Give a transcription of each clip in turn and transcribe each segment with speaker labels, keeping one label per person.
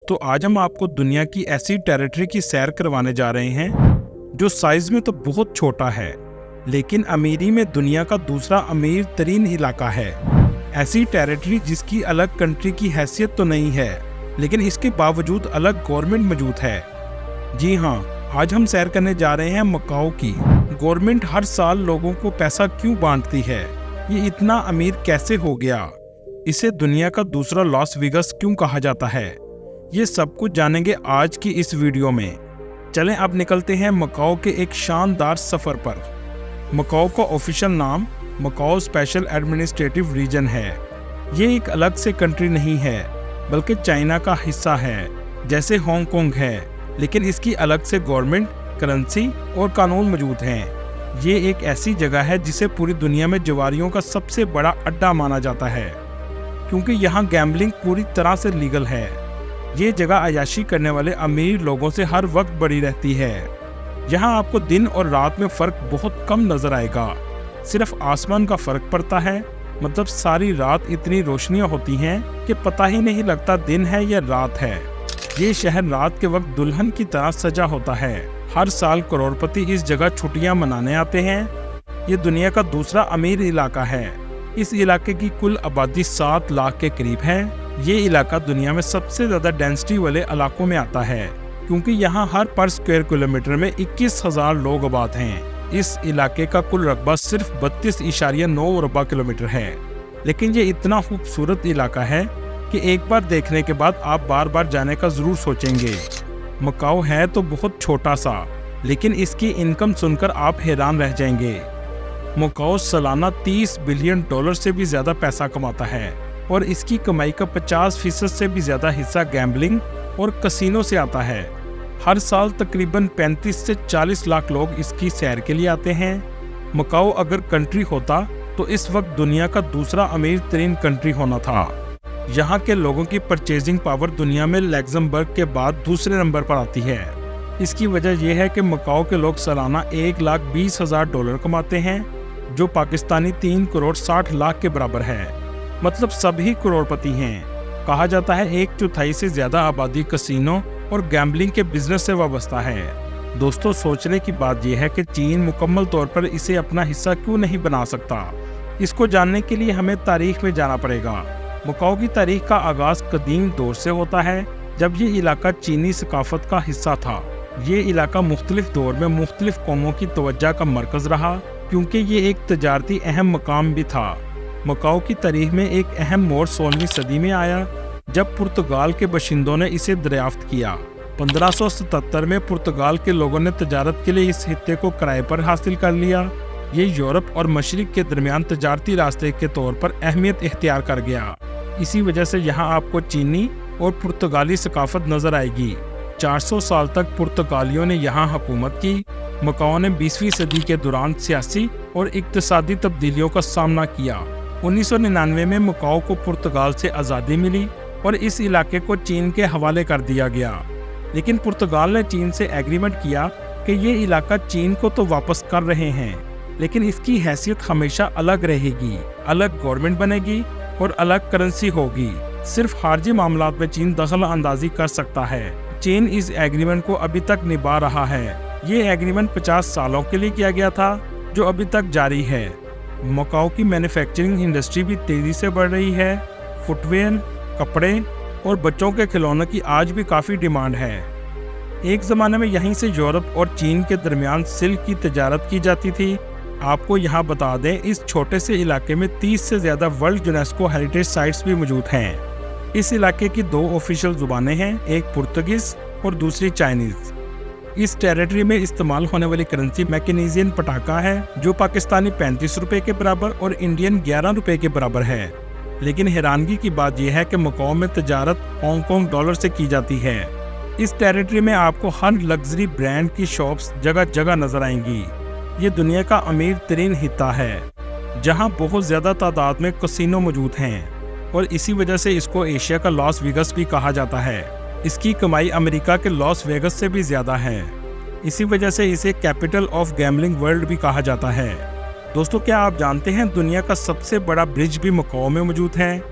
Speaker 1: तो आज हम आपको दुनिया की ऐसी टेरिटरी की सैर करवाने जा रहे हैं जो साइज में तो बहुत छोटा है, लेकिन अमीरी में दुनिया का दूसरा अमीर तरीन इलाका है। ऐसी टेरिटरी जिसकी अलग कंट्री की हैसियत तो नहीं है, लेकिन इसके बावजूद अलग गवर्नमेंट मौजूद है। जी हाँ, आज हम सैर करने जा रहे हैं मकाओ की। गवर्नमेंट हर साल लोगों को पैसा क्यों बांटती है? ये इतना अमीर कैसे हो गया? इसे दुनिया का दूसरा लॉस वेगास क्यों कहा जाता है? ये सब कुछ जानेंगे आज की इस वीडियो में। चलें अब निकलते हैं मकाओ के एक शानदार सफर पर। मकाओ का ऑफिशियल नाम मकाओ स्पेशल एडमिनिस्ट्रेटिव रीजन है। ये एक अलग से कंट्री नहीं है, बल्कि चाइना का हिस्सा है, जैसे हांगकांग है, लेकिन इसकी अलग से गवर्नमेंट, करेंसी और कानून मौजूद हैं। ये एक ऐसी जगह है जिसे पूरी दुनिया में जुआरियों का सबसे बड़ा अड्डा माना जाता है, क्योंकि यहाँ गैम्बलिंग पूरी तरह से लीगल है। ये जगह अय्याशी करने वाले अमीर लोगों से हर वक्त बड़ी रहती है। यहाँ आपको दिन और रात में फर्क बहुत कम नजर आएगा, सिर्फ आसमान का फर्क पड़ता है। मतलब सारी रात इतनी रोशनियाँ होती हैं कि पता ही नहीं लगता दिन है या रात है। ये शहर रात के वक्त दुल्हन की तरह सजा होता है। हर साल करोड़पति इस जगह छुट्टियां मनाने आते हैं। ये दुनिया का दूसरा अमीर इलाका है। इस इलाके की कुल आबादी 7 लाख के करीब है। ये इलाका दुनिया में सबसे ज्यादा डेंसिटी वाले इलाकों में आता है, क्योंकि यहाँ हर पर स्क्वायर किलोमीटर में 21,000 लोग आबाद हैं। इस इलाके का कुल रकबा सिर्फ 32.9 रबा किलोमीटर है, लेकिन ये इतना खूबसूरत इलाका है कि एक बार देखने के बाद आप बार बार जाने का जरूर सोचेंगे। मकाओ है तो बहुत छोटा सा, लेकिन इसकी इनकम सुनकर आप हैरान रह जाएंगे। मकाओ सालाना $30 बिलियन से भी ज्यादा पैसा कमाता है, और इसकी कमाई का 50% से भी ज्यादा हिस्सा गैम्बलिंग और कसिनो से आता है। हर साल तकरीबन 35 से 40 लाख लोग इसकी सैर के लिए आते हैं। मकाओ अगर कंट्री होता तो इस वक्त दुनिया का दूसरा अमीर तरीन कंट्री होना था। यहाँ के लोगों की परचेजिंग पावर दुनिया में लग्जमबर्ग के बाद दूसरे नंबर पर आती है। इसकी वजह यह है कि मकाओ के लोग सालाना $1,20,000 कमाते हैं, जो पाकिस्तानी 3 करोड़ 60 लाख के बराबर है। मतलब सभी करोड़पति हैं। कहा जाता है 1/4 से ज्यादा आबादी कसिनो और गैम्बलिंग के बिजनेस से वाबस्ता है। दोस्तों, सोचने की बात यह है कि चीन मुकम्मल तौर पर इसे अपना हिस्सा क्यों नहीं बना सकता। इसको जानने के लिए हमें तारीख में जाना पड़ेगा। मकाओ की तारीख का आगाज कदीम दौर से होता है, जब ये इलाका चीनी सकाफत का हिस्सा था। ये इलाका मुख्तलिफ दौर में मुख्तलिफ कौमों की तवज्जो का मरकज रहा, क्योंकि ये एक तजारती अहम मकाम भी था। मकाओ की तारीख में एक अहम मोड़ 16वीं सदी में आया, जब पुर्तगाल के बशिंदों ने इसे दरियाफ्त किया। 1577 में पुर्तगाल के लोगों ने तजारत के लिए इस खित्ते को किराए पर हासिल कर लिया। ये यूरोप और मशरिक के दरमियान तजारती रास्ते के तौर पर अहमियत इख्तियार कर गया। इसी वजह से यहाँ आपको चीनी और पुर्तगाली सकाफत नजर आएगी। 400 साल तक पुर्तगालियों ने यहाँ हुकूमत की। मकाओ ने 20वीं सदी के दौरान सियासी और इक्तिसादी तब्दीलियों का सामना किया। 1999 में मकाओ को पुर्तगाल से आज़ादी मिली और इस इलाके को चीन के हवाले कर दिया गया। लेकिन पुर्तगाल ने चीन से एग्रीमेंट किया कि ये इलाका चीन को तो वापस कर रहे हैं, लेकिन इसकी हैसियत हमेशा अलग रहेगी। अलग गवर्नमेंट बनेगी और अलग करेंसी होगी। सिर्फ खारजी मामलात में चीन दखल अंदाजी कर सकता है। चीन इस एग्रीमेंट को अभी तक निभा रहा है। ये एग्रीमेंट 50 सालों के लिए किया गया था, जो अभी तक जारी है। मकाओ की मैन्युफैक्चरिंग इंडस्ट्री भी तेजी से बढ़ रही है। फुटवेयर, कपड़े और बच्चों के खिलौनों की आज भी काफ़ी डिमांड है। एक ज़माने में यहीं से यूरोप और चीन के दरमियान सिल्क की तजारत की जाती थी। आपको यहाँ बता दें, इस छोटे से इलाके में 30 से ज़्यादा वर्ल्ड यूनेस्को हेरिटेज साइट्स भी मौजूद हैं। इस इलाके की 2 ऑफिशियल ज़ुबानें हैं, एक पुर्तगीज़ और दूसरी चाइनीज़। इस टेरिटरी में इस्तेमाल होने वाली करेंसी मैकेनीजियन पटाखा है, जो पाकिस्तानी 35 रुपए के बराबर और इंडियन 11 रुपए के बराबर है। लेकिन हैरानगी की बात यह है कि मकाओ में तजारत हांगकांग डॉलर से की जाती है। इस टेरिटरी में आपको हर लग्जरी ब्रांड की शॉप्स जगह जगह नजर आएंगी। ये दुनिया का अमीर तरीन हिस्सा है, जहाँ बहुत ज्यादा तादाद में कसिनो मौजूद हैं, और इसी वजह से इसको एशिया का लॉस वेगास भी कहा जाता है। इसकी कमाई अमेरिका के लॉस वेगास से भी ज्यादा है। इसी वजह से इसे कैपिटल ऑफ गैम्बलिंग वर्ल्ड भी कहा जाता है। दोस्तों, क्या आप जानते हैं दुनिया का सबसे बड़ा ब्रिज भी मकाओ में मौजूद है,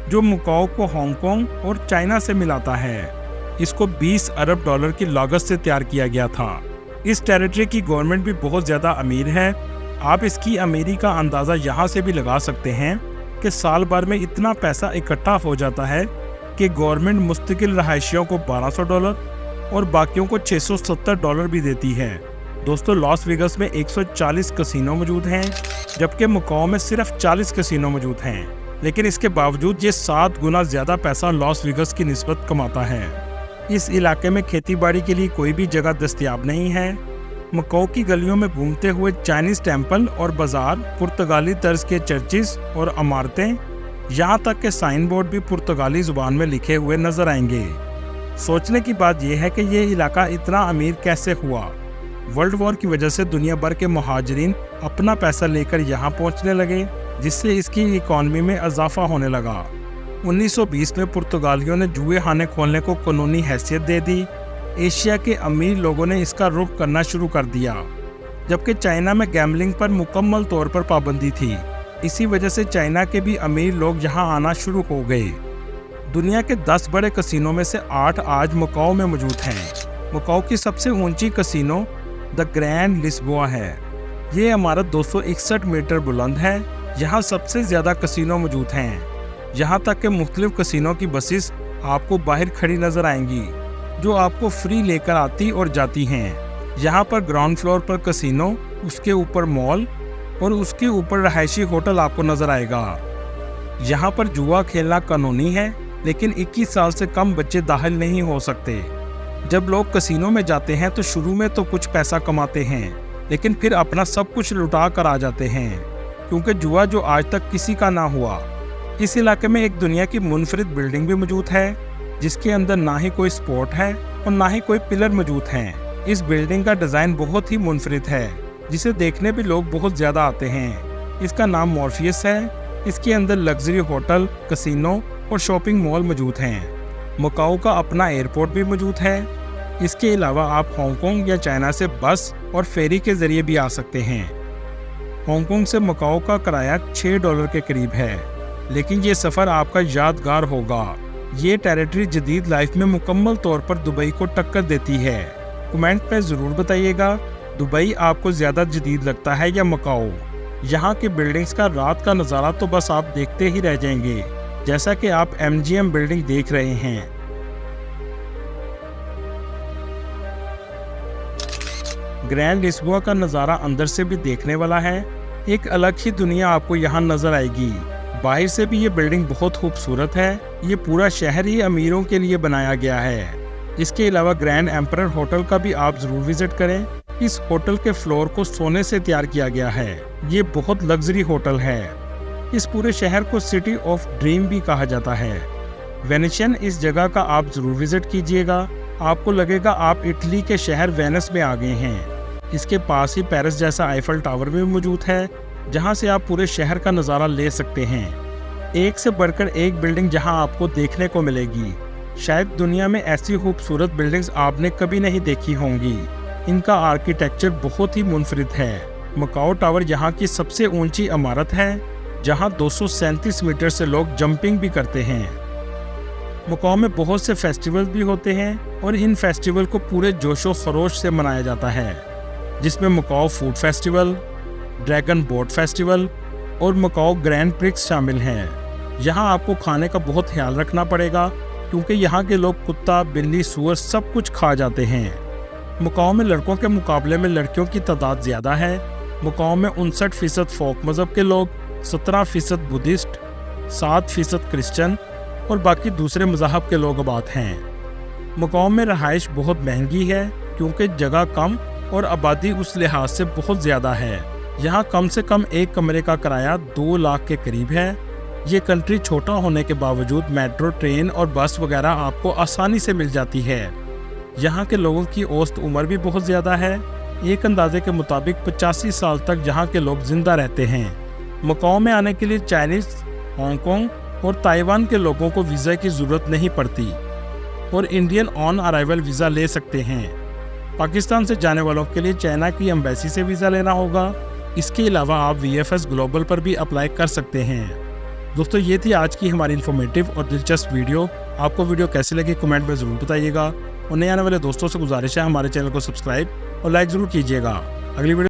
Speaker 1: जो मकाओ को हांगकांग और चाइना से मिलाता है। इसको 20 अरब डॉलर की लागत से तैयार किया गया था। इस टेरिटरी की गवर्नमेंट भी बहुत ज़्यादा अमीर है। आप इसकी अमीरी का अंदाज़ा यहाँ से भी लगा सकते हैं कि साल भर में इतना पैसा इकट्ठा हो जाता है कि गवर्नमेंट मुस्तकिल रहायशियों को $1200 और बाकियों को $670 भी देती है। दोस्तों, लॉस वेगस में 140 कसिनो मौजूद हैं, जबकि मकाओ में सिर्फ 40 कसिनो मौजूद हैं। लेकिन इसके बावजूद ये 7 गुना ज़्यादा पैसा लॉस वेगस की निस्बत कमाता है। इस इलाके में खेती बाड़ी के लिए कोई भी जगह दस्तयाब नहीं है। मकाओ की गलियों में घूमते हुए चाइनीज टेम्पल और बाजार, पुर्तगाली तर्ज के चर्चिज और इमारतें, यहाँ तक के साइन बोर्ड भी पुर्तगाली जुबान में लिखे हुए नजर आएंगे। सोचने की बात यह है कि ये इलाका इतना अमीर कैसे हुआ। वर्ल्ड वॉर की वजह से दुनिया भर के मुहाजिरीन अपना पैसा लेकर यहाँ पहुँचने लगे, जिससे इसकी इकॉनमी में इजाफा होने लगा। 1920 में पुर्तगालियों ने जुए खाने खोलने को कानूनी हैसियत दे दी। एशिया के अमीर लोगों ने इसका रुख करना शुरू कर दिया, जबकि चाइना में गैम्बलिंग पर मुकम्मल तौर पर पाबंदी थी। इसी वजह से चाइना के भी अमीर लोग यहाँ आना शुरू हो गए। दुनिया के 10 बड़े कसिनों में से 8 आज मकाओ में मौजूद हैं। मकाओ की सबसे ऊंची कसिनो द ग्रैंड लिस्बोआ है। ये इमारत 261 मीटर बुलंद है। यहाँ सबसे ज़्यादा कसिनो मौजूद हैं। यहाँ तक कि मुख्तलिफ कसिनों की बसेस आपको बाहर खड़ी नजर आएंगी, जो आपको फ्री लेकर आती और जाती हैं। यहाँ पर ग्राउंड फ्लोर पर कसिनो, उसके ऊपर मॉल और उसके ऊपर रहायशी होटल आपको नजर आएगा। यहाँ पर जुआ खेलना कानूनी है, लेकिन 21 साल से कम बच्चे दाखिल नहीं हो सकते। जब लोग कसिनो में जाते हैं तो शुरू में तो कुछ पैसा कमाते हैं, लेकिन फिर अपना सब कुछ लुटा कर आ जाते हैं, क्योंकि जुआ जो आज तक किसी का ना हुआ। इस इलाके में एक दुनिया की मुनफरिद बिल्डिंग भी मौजूद है, जिसके अंदर ना ही कोई स्पॉट है और ना ही कोई पिलर मौजूद हैं। इस बिल्डिंग का डिज़ाइन बहुत ही मुनफरिद है, जिसे देखने भी लोग बहुत ज़्यादा आते हैं। इसका नाम मॉर्फियस है। इसके अंदर लग्जरी होटल, कसिनो और शॉपिंग मॉल मौजूद हैं। मकाओ का अपना एयरपोर्ट भी मौजूद है। इसके अलावा आप हांगकांग या चाइना से बस और फेरी के ज़रिए भी आ सकते हैं। हांगकांग से मकाओ का किराया $6 के करीब है, लेकिन ये सफ़र आपका यादगार होगा। ये टेरिटरी जदीद लाइफ में मुकम्मल तौर पर दुबई को टक्कर देती है। कमेंट में ज़रूर बताइएगा, दुबई आपको ज़्यादा जदीद लगता है या मकाओ। यहाँ की बिल्डिंग्स का रात का नज़ारा तो बस आप देखते ही रह जाएंगे, जैसा कि आप MGM बिल्डिंग देख रहे हैं। ग्रैंड लिस्बोआ का नज़ारा अंदर से भी देखने वाला है। एक अलग ही दुनिया आपको यहाँ नज़र आएगी। बाहर से भी ये बिल्डिंग बहुत खूबसूरत है। ये पूरा शहर ही अमीरों के लिए बनाया गया है। इसके अलावा ग्रैंड एम्परर होटल का भी आप ज़रूर विजिट करें। इस होटल के फ्लोर को सोने से तैयार किया गया है। ये बहुत लग्जरी होटल है। इस पूरे शहर को सिटी ऑफ ड्रीम भी कहा जाता है। वेनेशियन इस जगह का आप ज़रूर विजिट कीजिएगा। आपको लगेगा आप इटली के शहर वेनिस में आ गए हैं। इसके पास ही पेरिस जैसा आईफल टावर भी मौजूद है, जहां से आप पूरे शहर का नज़ारा ले सकते हैं। एक से बढ़कर एक बिल्डिंग जहां आपको देखने को मिलेगी। शायद दुनिया में ऐसी खूबसूरत बिल्डिंग्स आपने कभी नहीं देखी होंगी। इनका आर्किटेक्चर बहुत ही मुनफरिद है। मकाओ टावर यहाँ की सबसे ऊंची इमारत है, जहां 237 मीटर से लोग जंपिंग भी करते हैं। मकाओ में बहुत से फेस्टिवल भी होते हैं और इन फेस्टिवल को पूरे जोशो खरोश से मनाया जाता है, जिसमें Macao food festival, dragon boat festival और मकाओ ग्रैंड प्रिक्स शामिल हैं। यहाँ आपको खाने का बहुत ख्याल रखना पड़ेगा, क्योंकि यहाँ के लोग कुत्ता, बिल्ली, सूअर सब कुछ खा जाते हैं। मकाओ में लड़कों के मुकाबले में लड़कियों की तादाद ज़्यादा है। मकाओ में 59% फोक मज़हब के लोग, 17% बुद्धिस्ट, 7% क्रिश्चियन और बाकी दूसरे मज़हब के लोग आबाद हैं। मकाओ में रहाइश बहुत महंगी है, क्योंकि जगह कम और आबादी उस लिहाज से बहुत ज़्यादा है। यहाँ कम से कम एक कमरे का किराया 2 लाख के करीब है। ये कंट्री छोटा होने के बावजूद मेट्रो, ट्रेन और बस वगैरह आपको आसानी से मिल जाती है। यहाँ के लोगों की औसत उम्र भी बहुत ज़्यादा है। एक अंदाजे के मुताबिक 85 साल तक यहाँ के लोग जिंदा रहते हैं। मकाओ में आने के लिए चाइनीज़, हांगकांग और ताइवान के लोगों को वीज़ा की ज़रूरत नहीं पड़ती और इंडियन ऑन अराइवल वीज़ा ले सकते हैं। पाकिस्तान से जाने वालों के लिए चाइना की एम्बेसी से वीज़ा लेना होगा। इसके अलावा आप VFS ग्लोबल पर भी अप्लाई कर सकते हैं। दोस्तों ये थी आज की हमारी इन्फॉर्मेटिव और दिलचस्प वीडियो। आपको वीडियो कैसे लगी कमेंट में ज़रूर बताइएगा और नए आने वाले दोस्तों से गुजारिश है हमारे चैनल को सब्सक्राइब और लाइक ज़रूर कीजिएगा। अगली वीडियो